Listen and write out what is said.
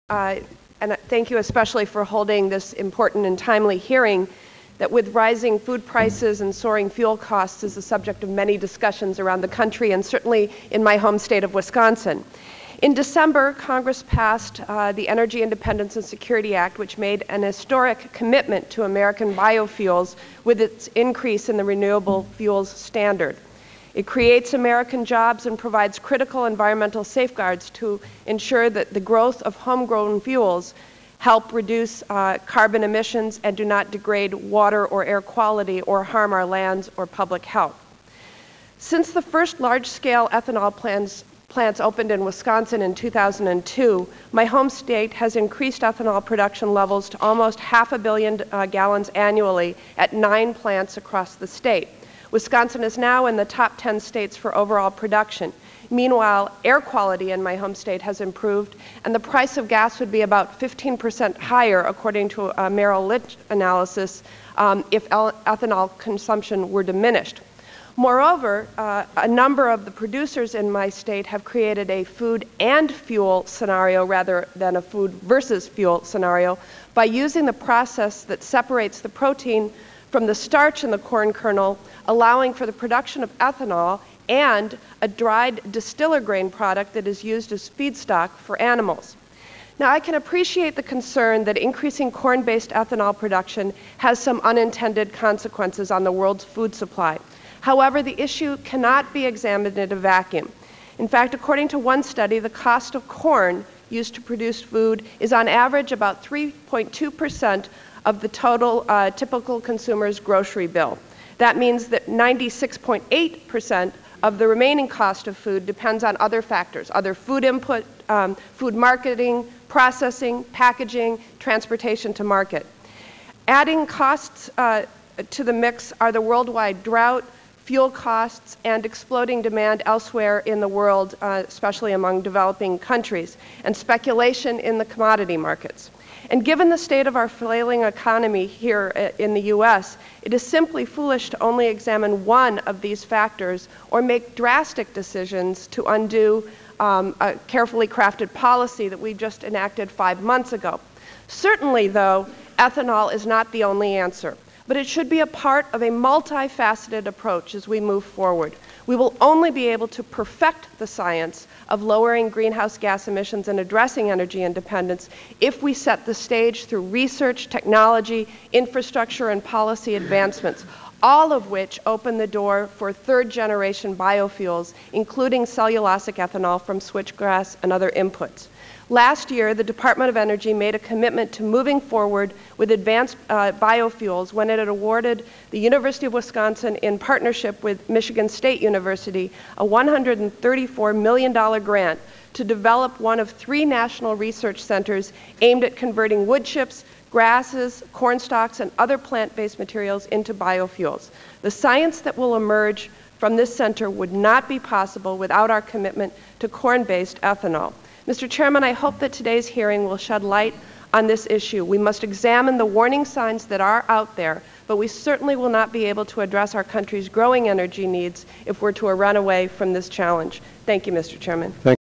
and thank you especially for holding this important and timely hearing that, with rising food prices and soaring fuel costs, is the subject of many discussions around the country and certainly in my home state of Wisconsin. In December, Congress passed the Energy Independence and Security Act, which made an historic commitment to American biofuels with its increase in the renewable fuels standard. It creates American jobs and provides critical environmental safeguards to ensure that the growth of homegrown fuels help reduce carbon emissions and do not degrade water or air quality or harm our lands or public health. Since the first large-scale ethanol plants opened in Wisconsin in 2002, my home state has increased ethanol production levels to almost 500 million gallons annually at 9 plants across the state. Wisconsin is now in the top 10 states for overall production. Meanwhile, air quality in my home state has improved, and the price of gas would be about 15% higher, according to a Merrill Lynch analysis, if ethanol consumption were diminished. Moreover, a number of the producers in my state have created a food and fuel scenario rather than a food versus fuel scenario by using the process that separates the protein from the starch in the corn kernel, allowing for the production of ethanol and a dried distiller grain product that is used as feedstock for animals. Now, I can appreciate the concern that increasing corn-based ethanol production has some unintended consequences on the world's food supply. However, the issue cannot be examined in a vacuum. In fact, according to one study, the cost of corn used to produce food is on average about 3.2% of the total typical consumer's grocery bill. That means that 96.8% of the remaining cost of food depends on other factors, other food input, food marketing, processing, packaging, transportation to market. Adding costs to the mix are the worldwide drought, fuel costs, and exploding demand elsewhere in the world, especially among developing countries, and speculation in the commodity markets. And given the state of our flailing economy here in the U.S., it is simply foolish to only examine one of these factors or make drastic decisions to undo a carefully crafted policy that we just enacted 5 months ago. Certainly, though, ethanol is not the only answer, but it should be a part of a multifaceted approach as we move forward. We will only be able to perfect the science of lowering greenhouse gas emissions and addressing energy independence if we set the stage through research, technology, infrastructure, and policy advancements, all of which open the door for third-generation biofuels, including cellulosic ethanol from switchgrass and other inputs. Last year, the Department of Energy made a commitment to moving forward with advanced biofuels when it had awarded the University of Wisconsin, in partnership with Michigan State University, a $134 million grant to develop one of 3 national research centers aimed at converting wood chips, grasses, corn stalks, and other plant-based materials into biofuels. The science that will emerge from this center would not be possible without our commitment to corn-based ethanol. Mr. Chairman, I hope that today's hearing will shed light on this issue. We must examine the warning signs that are out there, but we certainly will not be able to address our country's growing energy needs if we're to run away from this challenge. Thank you, Mr. Chairman.